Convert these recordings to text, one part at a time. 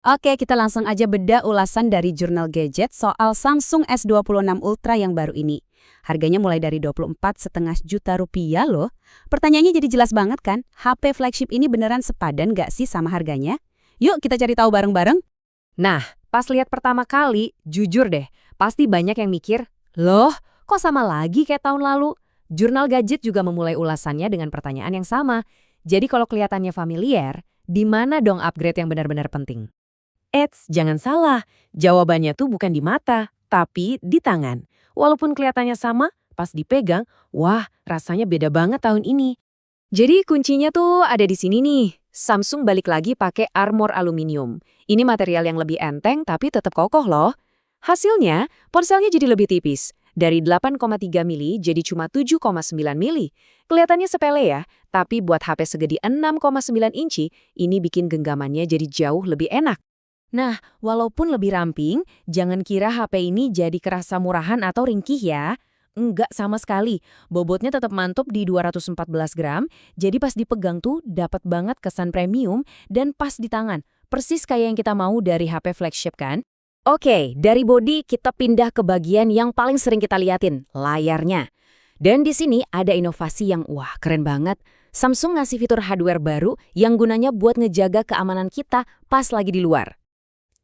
Oke, kita langsung aja bedah ulasan dari Jurnal Gadget soal Samsung S26 Ultra yang baru ini. Harganya mulai dari 24,5 juta rupiah loh. Pertanyaannya jadi jelas banget kan? HP flagship ini beneran sepadan nggak sih sama harganya? Yuk kita cari tahu bareng-bareng. Nah, pas lihat pertama kali, jujur deh, pasti banyak yang mikir, loh, kok sama lagi kayak tahun lalu? Jurnal Gadget juga memulai ulasannya dengan pertanyaan yang sama. Jadi kalau kelihatannya familiar, di mana dong upgrade yang benar-benar penting? Eits, jangan salah. Jawabannya tuh bukan di mata, tapi di tangan. Walaupun kelihatannya sama, pas dipegang, wah, rasanya beda banget tahun ini. Jadi kuncinya tuh ada di sini nih. Samsung balik lagi pakai armor aluminium. Ini material yang lebih enteng tapi tetap kokoh loh. Hasilnya, ponselnya jadi lebih tipis. Dari 8,3 mili jadi cuma 7,9 mili. Kelihatannya sepele ya, tapi buat HP segede 6,9 inci, ini bikin genggamannya jadi jauh lebih enak. Nah, walaupun lebih ramping, jangan kira HP ini jadi kerasa murahan atau ringkih ya. Enggak sama sekali. Bobotnya tetap mantap di 214 gram, jadi pas dipegang tuh dapat banget kesan premium dan pas di tangan. Persis kayak yang kita mau dari HP flagship kan? Oke, dari bodi kita pindah ke bagian yang paling sering kita liatin, layarnya. Dan di sini ada inovasi yang wah keren banget. Samsung ngasih fitur hardware baru yang gunanya buat ngejaga keamanan kita pas lagi di luar.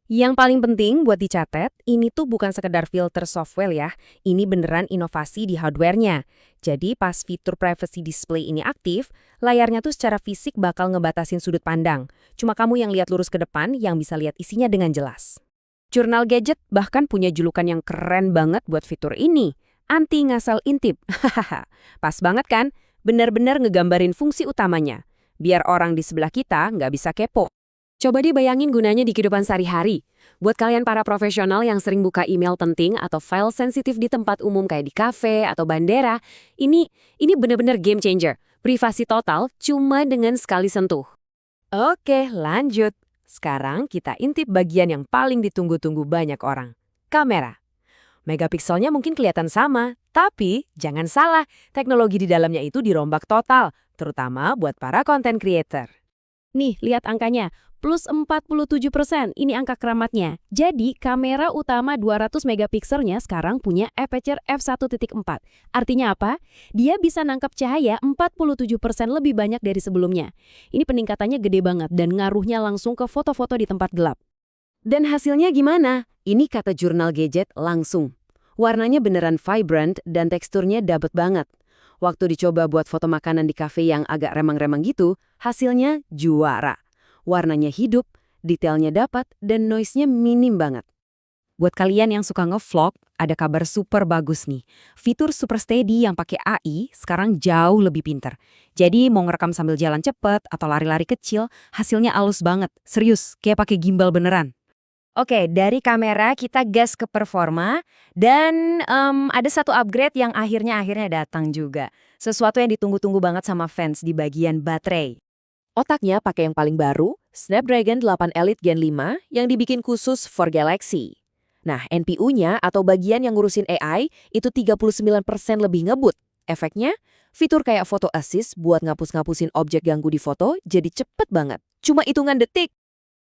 Yang paling penting buat dicatat, ini tuh bukan sekedar filter software ya, ini beneran inovasi di hardware-nya. Jadi pas fitur privacy display ini aktif, layarnya tuh secara fisik bakal ngebatasin sudut pandang. Cuma kamu yang lihat lurus ke depan yang bisa lihat isinya dengan jelas. Jurnal Gadget bahkan punya julukan yang keren banget buat fitur ini, anti ngasal intip. Hahaha, pas banget kan? Bener-bener ngegambarin fungsi utamanya, biar orang di sebelah kita nggak bisa kepo. Coba dibayangin gunanya di kehidupan sehari-hari. Buat kalian para profesional yang sering buka email penting atau file sensitif di tempat umum kayak di kafe atau bandara, ini benar-benar game changer. Privasi total cuma dengan sekali sentuh. Oke, lanjut. Sekarang kita intip bagian yang paling ditunggu-tunggu banyak orang. Kamera. Megapikselnya mungkin kelihatan sama, tapi jangan salah, teknologi di dalamnya itu dirombak total, terutama buat para content creator. Nih, lihat angkanya. Plus 47%, ini angka keramatnya. Jadi, kamera utama 200 megapikselnya sekarang punya aperture f1.4. Artinya apa? Dia bisa nangkap cahaya 47% lebih banyak dari sebelumnya. Ini peningkatannya gede banget dan ngaruhnya langsung ke foto-foto di tempat gelap. Dan hasilnya gimana? Ini kata Jurnal Gadget langsung. Warnanya beneran vibrant dan teksturnya dapet banget. Waktu dicoba buat foto makanan di kafe yang agak remang-remang gitu, hasilnya juara. Warnanya hidup, detailnya dapat, dan noise-nya minim banget. Buat kalian yang suka nge-vlog, ada kabar super bagus nih. Fitur Super Steady yang pakai AI sekarang jauh lebih pinter. Jadi mau ngerekam sambil jalan cepet atau lari-lari kecil, hasilnya halus banget. Serius, kayak pakai gimbal beneran. Oke, dari kamera kita gas ke performa, dan ada satu upgrade yang akhirnya datang juga. Sesuatu yang ditunggu-tunggu banget sama fans di bagian baterai. Otaknya pakai yang paling baru, Snapdragon 8 Elite Gen 5 yang dibikin khusus for Galaxy. Nah, NPU-nya atau bagian yang ngurusin AI itu 39% lebih ngebut. Efeknya, fitur kayak Photo Assist buat ngapus-ngapusin objek ganggu di foto jadi cepet banget. Cuma hitungan detik.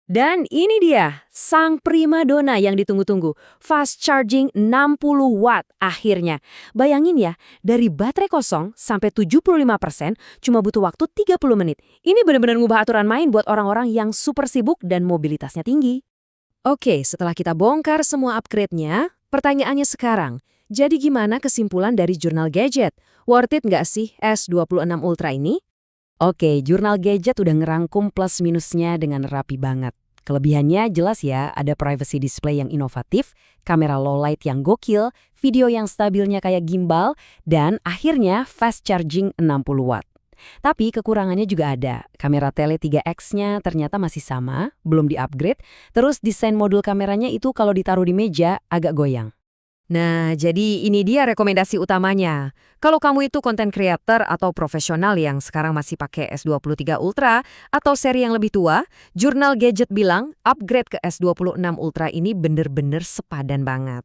Dan ini dia, sang primadona yang ditunggu-tunggu. Fast charging 60 watt akhirnya. Bayangin ya, dari baterai kosong sampai 75% cuma butuh waktu 30 menit. Ini benar-benar ngubah aturan main buat orang-orang yang super sibuk dan mobilitasnya tinggi. Oke, setelah kita bongkar semua upgrade-nya, pertanyaannya sekarang, jadi gimana kesimpulan dari Jurnal Gadget? Worth it nggak sih S26 Ultra ini? Oke, Jurnal Gadget udah ngerangkum plus minusnya dengan rapi banget. Kelebihannya jelas ya, ada privacy display yang inovatif, kamera low light yang gokil, video yang stabilnya kayak gimbal, dan akhirnya fast charging 60 watt. Tapi kekurangannya juga ada. Kamera tele 3X-nya ternyata masih sama, belum di-upgrade, terus desain modul kameranya itu kalau ditaruh di meja agak goyang. Nah, jadi ini dia rekomendasi utamanya. Kalau kamu itu content creator atau profesional yang sekarang masih pakai S23 Ultra atau seri yang lebih tua, Jurnal Gadget bilang upgrade ke S26 Ultra ini bener-bener sepadan banget.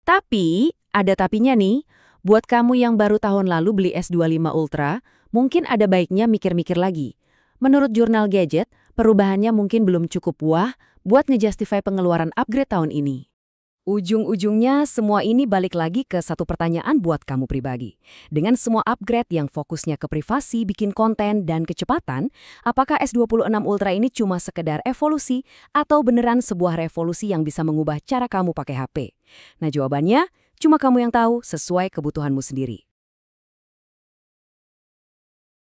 Tapi, ada tapinya nih, buat kamu yang baru tahun lalu beli S25 Ultra, mungkin ada baiknya mikir-mikir lagi. Menurut Jurnal Gadget, perubahannya mungkin belum cukup wah, buat ngejustify pengeluaran upgrade tahun ini? Ujung-ujungnya semua ini balik lagi ke satu pertanyaan buat kamu pribadi. Dengan semua upgrade yang fokusnya ke privasi, bikin konten, dan kecepatan, apakah S26 Ultra ini cuma sekedar evolusi atau beneran sebuah revolusi yang bisa mengubah cara kamu pakai HP? Nah jawabannya, cuma kamu yang tahu sesuai kebutuhanmu sendiri.